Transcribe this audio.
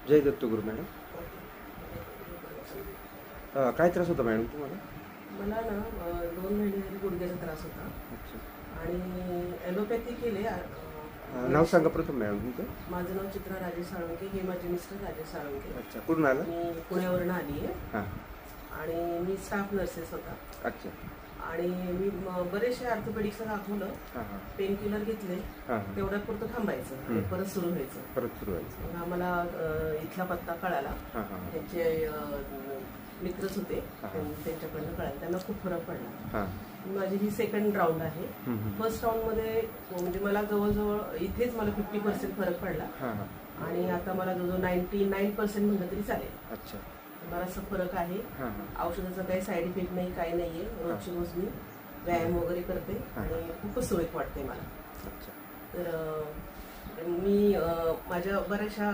जय Dattaguru madam. काय त्रास होता मॅडम तुम्हाला? मला ना 2 महिने झाले गुडघ्याचा त्रास होता. अच्छा. आणि ॲलोपॅथी केले. नाव सांगा प्रथम मॅडम तुमचं. माझं नाव चित्रा राजेश साळुंके. हे माझे मिस्टर राजेश साळुंके. अच्छा. कुठून आला? मी पुण्यावरून आली आहे. हां. आणि मी स्टाफ नर्सेस होता. अच्छा. आणि मी बरेचसे ऑर्थोपेडिक्सला दाखवलं. पेन किलर घेतले. तेवढ्यापुरतं थांबायचं, परत सुरू व्हायचं. आम्हाला इथला पत्ता कळाला. त्यांचे मित्रच होते, त्यांच्याकडनं कळालं. त्यांना खूप फरक पडला. माझी ही सेकंड राऊंड आहे. फर्स्ट राऊंडमध्ये म्हणजे मला जवळजवळ इथेच मला 50% फरक पडला. आणि आता मला जवळजवळ 99% म्हणलं तरी चालेल. अच्छा. बराचसा फरक आहे. औषधाचा काही साईड इफेक्ट नाही, काही नाहीये. रोजची रोज मी व्यायाम वगैरे करते आणि खूपच सुरळीत वाटते मला. तर मी माझ्या बऱ्याचशा